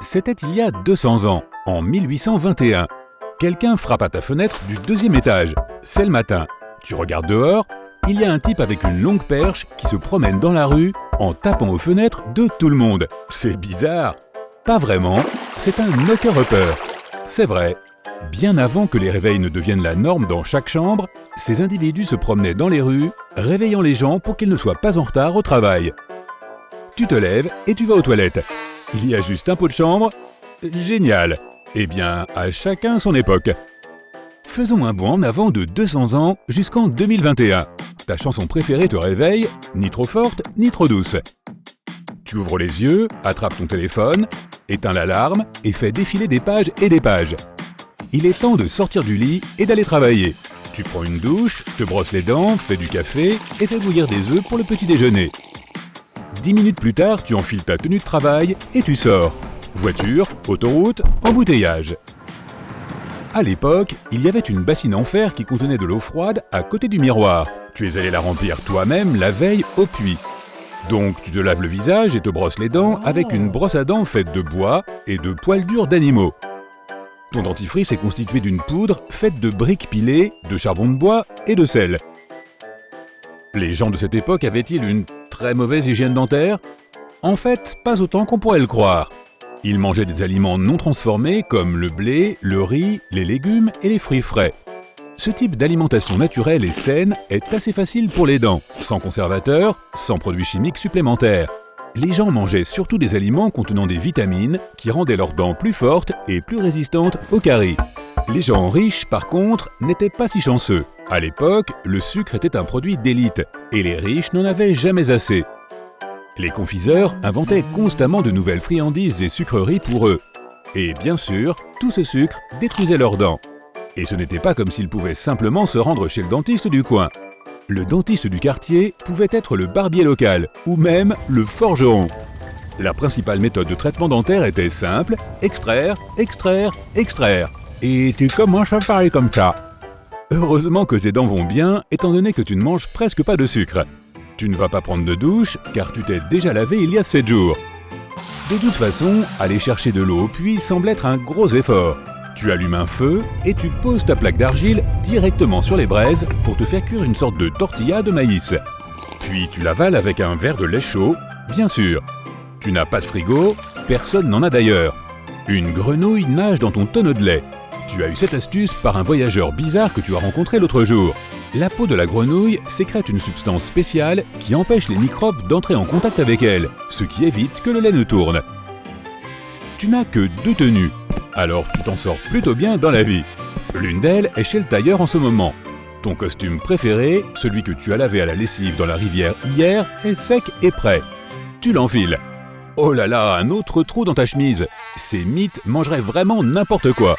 C'était il y a 200 ans, en 1821. Quelqu'un frappe à ta fenêtre du 2e étage. C'est le matin. Tu regardes dehors, il y a un type avec une longue perche qui se promène dans la rue en tapant aux fenêtres de tout le monde. C'est bizarre. Pas vraiment, c'est un knocker-upper. C'est vrai. Bien avant que les réveils ne deviennent la norme dans chaque chambre, ces individus se promenaient dans les rues, réveillant les gens pour qu'ils ne soient pas en retard au travail. Tu te lèves et tu vas aux toilettes. Il y a juste un pot de chambre. Génial. Eh bien, à chacun son époque. Faisons un bond en avant de 200 ans jusqu'en 2021. Ta chanson préférée te réveille, ni trop forte, ni trop douce. Tu ouvres les yeux, attrapes ton téléphone, éteins l'alarme et fais défiler des pages et des pages. Il est temps de sortir du lit et d'aller travailler. Tu prends une douche, te brosses les dents, fais du café et fais bouillir des œufs pour le petit déjeuner. 10 minutes plus tard, tu enfiles ta tenue de travail et tu sors. Voiture, autoroute, embouteillage. À l'époque, il y avait une bassine en fer qui contenait de l'eau froide à côté du miroir. Tu es allé la remplir toi-même la veille au puits. Donc tu te laves le visage et te brosses les dents avec une brosse à dents faite de bois et de poils durs d'animaux. Ton dentifrice est constitué d'une poudre faite de briques pilées, de charbon de bois et de sel. Les gens de cette époque avaient-ils une très mauvaise hygiène dentaire ? En fait, pas autant qu'on pourrait le croire. Ils mangeaient des aliments non transformés comme le blé, le riz, les légumes et les fruits frais. Ce type d'alimentation naturelle et saine est assez facile pour les dents, sans conservateurs, sans produits chimiques supplémentaires. Les gens mangeaient surtout des aliments contenant des vitamines qui rendaient leurs dents plus fortes et plus résistantes aux caries. Les gens riches, par contre, n'étaient pas si chanceux. À l'époque, le sucre était un produit d'élite, et les riches n'en avaient jamais assez. Les confiseurs inventaient constamment de nouvelles friandises et sucreries pour eux. Et bien sûr, tout ce sucre détruisait leurs dents. Et ce n'était pas comme s'ils pouvaient simplement se rendre chez le dentiste du coin. Le dentiste du quartier pouvait être le barbier local, ou même le forgeron. La principale méthode de traitement dentaire était simple, extraire, extraire, extraire. Et tu commences à parler comme ça. Heureusement que tes dents vont bien, étant donné que tu ne manges presque pas de sucre. Tu ne vas pas prendre de douche, car tu t'es déjà lavé il y a 7 jours. De toute façon, aller chercher de l'eau au puits semble être un gros effort. Tu allumes un feu et tu poses ta plaque d'argile directement sur les braises pour te faire cuire une sorte de tortilla de maïs. Puis tu l'avales avec un verre de lait chaud, bien sûr. Tu n'as pas de frigo, personne n'en a d'ailleurs. Une grenouille nage dans ton tonneau de lait. Tu as eu cette astuce par un voyageur bizarre que tu as rencontré l'autre jour. La peau de la grenouille sécrète une substance spéciale qui empêche les microbes d'entrer en contact avec elle, ce qui évite que le lait ne tourne. Tu n'as que 2 tenues, alors tu t'en sors plutôt bien dans la vie. L'une d'elles est chez le tailleur en ce moment. Ton costume préféré, celui que tu as lavé à la lessive dans la rivière hier, est sec et prêt. Tu l'enfiles. Oh là là, un autre trou dans ta chemise. Ces mythes mangeraient vraiment n'importe quoi.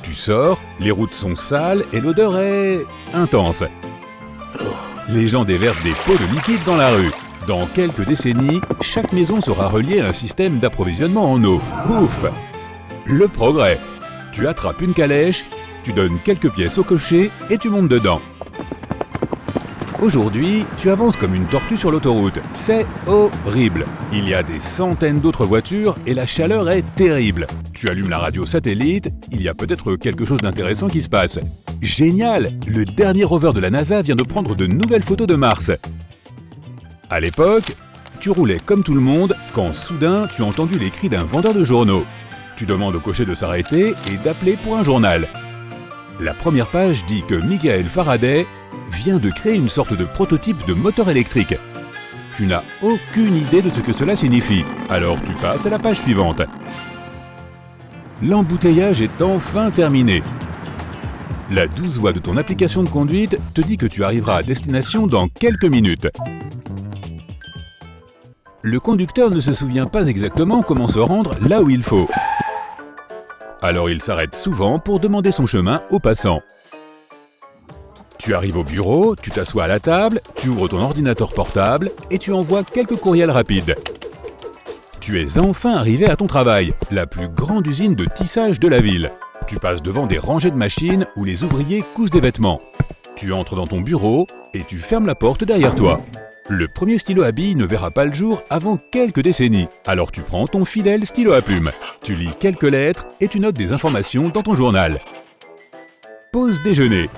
Tu sors, les routes sont sales et l'odeur est intense. Les gens déversent des pots de liquide dans la rue. Dans quelques décennies, chaque maison sera reliée à un système d'approvisionnement en eau. Ouf! Le progrès. Tu attrapes une calèche, tu donnes quelques pièces au cocher et tu montes dedans. Aujourd'hui, tu avances comme une tortue sur l'autoroute. C'est horrible. Il y a des centaines d'autres voitures et la chaleur est terrible. Tu allumes la radio satellite, il y a peut-être quelque chose d'intéressant qui se passe. Génial! Le dernier rover de la NASA vient de prendre de nouvelles photos de Mars. À l'époque, tu roulais comme tout le monde quand soudain tu as entendu les cris d'un vendeur de journaux. Tu demandes au cocher de s'arrêter et d'appeler pour un journal. La première page dit que Michael Faraday vient de créer une sorte de prototype de moteur électrique. Tu n'as aucune idée de ce que cela signifie, alors tu passes à la page suivante. L'embouteillage est enfin terminé. La douce voix de ton application de conduite te dit que tu arriveras à destination dans quelques minutes. Le conducteur ne se souvient pas exactement comment se rendre là où il faut. Alors il s'arrête souvent pour demander son chemin aux passants. Tu arrives au bureau, tu t'assois à la table, tu ouvres ton ordinateur portable et tu envoies quelques courriels rapides. Tu es enfin arrivé à ton travail, la plus grande usine de tissage de la ville. Tu passes devant des rangées de machines où les ouvriers cousent des vêtements. Tu entres dans ton bureau et tu fermes la porte derrière toi. Le premier stylo à billes ne verra pas le jour avant quelques décennies. Alors tu prends ton fidèle stylo à plume. Tu lis quelques lettres et tu notes des informations dans ton journal. Pause déjeuner.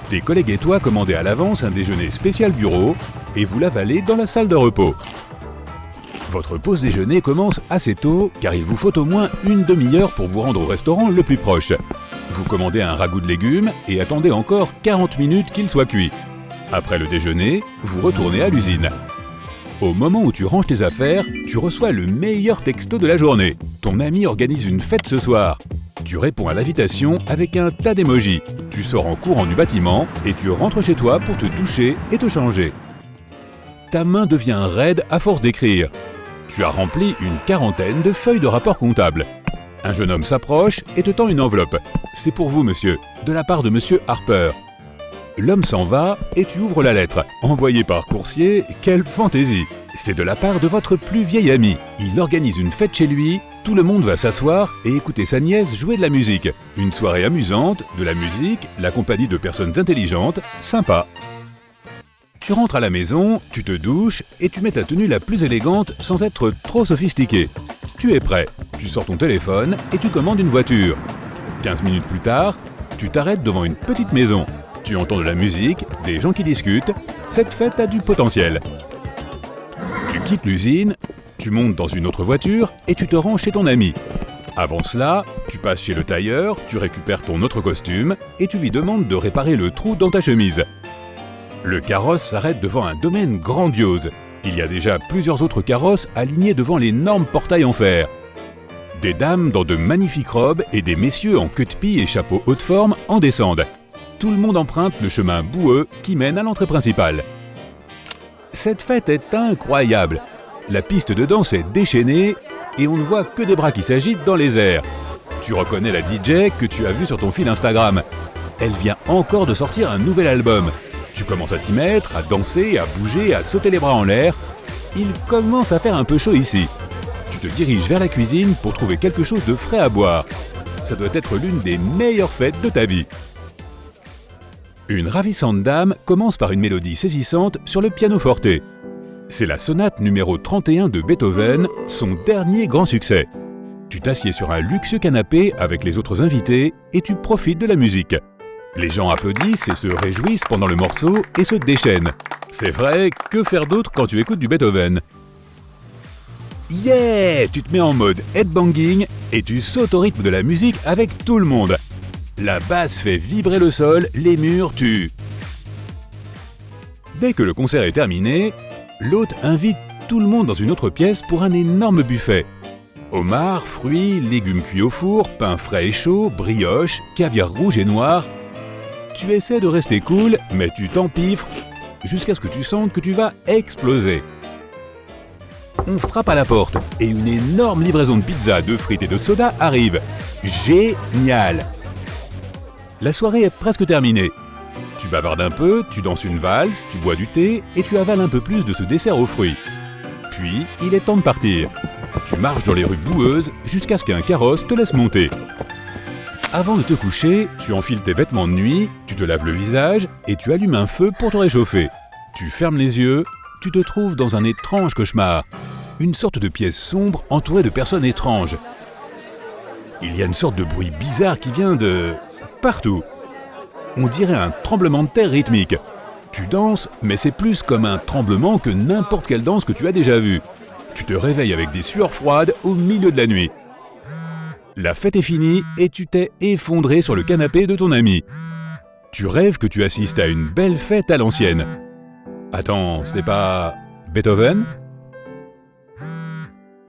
Tes collègues et toi commandez à l'avance un déjeuner spécial bureau et vous l'avalez dans la salle de repos. Votre pause déjeuner commence assez tôt car il vous faut au moins une demi-heure pour vous rendre au restaurant le plus proche. Vous commandez un ragoût de légumes et attendez encore 40 minutes qu'il soit cuit. Après le déjeuner, vous retournez à l'usine. Au moment où tu ranges tes affaires, tu reçois le meilleur texto de la journée. Ton ami organise une fête ce soir. Tu réponds à l'invitation avec un tas d'émojis. Tu sors en courant du bâtiment et tu rentres chez toi pour te doucher et te changer. Ta main devient raide à force d'écrire. Tu as rempli une quarantaine de feuilles de rapport comptable. Un jeune homme s'approche et te tend une enveloppe. C'est pour vous, monsieur, de la part de monsieur Harper. L'homme s'en va et tu ouvres la lettre. Envoyée par coursier, quelle fantaisie! C'est de la part de votre plus vieil ami. Il organise une fête chez lui, tout le monde va s'asseoir et écouter sa nièce jouer de la musique. Une soirée amusante, de la musique, la compagnie de personnes intelligentes, sympa. Tu rentres à la maison, tu te douches et tu mets ta tenue la plus élégante sans être trop sophistiqué. Tu es prêt, tu sors ton téléphone et tu commandes une voiture. 15 minutes plus tard, tu t'arrêtes devant une petite maison. Tu entends de la musique, des gens qui discutent, cette fête a du potentiel. Tu quittes l'usine, tu montes dans une autre voiture et tu te rends chez ton ami. Avant cela, tu passes chez le tailleur, tu récupères ton autre costume et tu lui demandes de réparer le trou dans ta chemise. Le carrosse s'arrête devant un domaine grandiose. Il y a déjà plusieurs autres carrosses alignés devant l'énorme portail en fer. Des dames dans de magnifiques robes et des messieurs en queue de pie et chapeau haute forme en descendent. Tout le monde emprunte le chemin boueux qui mène à l'entrée principale. Cette fête est incroyable. La piste de danse est déchaînée et on ne voit que des bras qui s'agitent dans les airs. Tu reconnais la DJ que tu as vue sur ton fil Instagram. Elle vient encore de sortir un nouvel album. Tu commences à t'y mettre, à danser, à bouger, à sauter les bras en l'air. Il commence à faire un peu chaud ici. Tu te diriges vers la cuisine pour trouver quelque chose de frais à boire. Ça doit être l'une des meilleures fêtes de ta vie. Une ravissante dame commence par une mélodie saisissante sur le pianoforte. C'est la sonate numéro 31 de Beethoven, son dernier grand succès. Tu t'assieds sur un luxueux canapé avec les autres invités et tu profites de la musique. Les gens applaudissent et se réjouissent pendant le morceau et se déchaînent. C'est vrai, que faire d'autre quand tu écoutes du Beethoven? Yeah! Tu te mets en mode headbanging et tu sautes au rythme de la musique avec tout le monde. La basse fait vibrer le sol, les murs, Dès que le concert est terminé, l'hôte invite tout le monde dans une autre pièce pour un énorme buffet. Homards, fruits, légumes cuits au four, pain frais et chaud, brioches, caviar rouge et noir. Tu essaies de rester cool, mais tu t'empiffres jusqu'à ce que tu sentes que tu vas exploser. On frappe à la porte et une énorme livraison de pizza, de frites et de soda arrive. Génial! La soirée est presque terminée. Tu bavardes un peu, tu danses une valse, tu bois du thé et tu avales un peu plus de ce dessert aux fruits. Puis, il est temps de partir. Tu marches dans les rues boueuses jusqu'à ce qu'un carrosse te laisse monter. Avant de te coucher, tu enfiles tes vêtements de nuit, tu te laves le visage et tu allumes un feu pour te réchauffer. Tu fermes les yeux, tu te trouves dans un étrange cauchemar. Une sorte de pièce sombre entourée de personnes étranges. Il y a une sorte de bruit bizarre qui vient de partout. On dirait un tremblement de terre rythmique. Tu danses, mais c'est plus comme un tremblement que n'importe quelle danse que tu as déjà vue. Tu te réveilles avec des sueurs froides au milieu de la nuit. La fête est finie et tu t'es effondré sur le canapé de ton ami. Tu rêves que tu assistes à une belle fête à l'ancienne. Attends, ce n'est pas Beethoven ?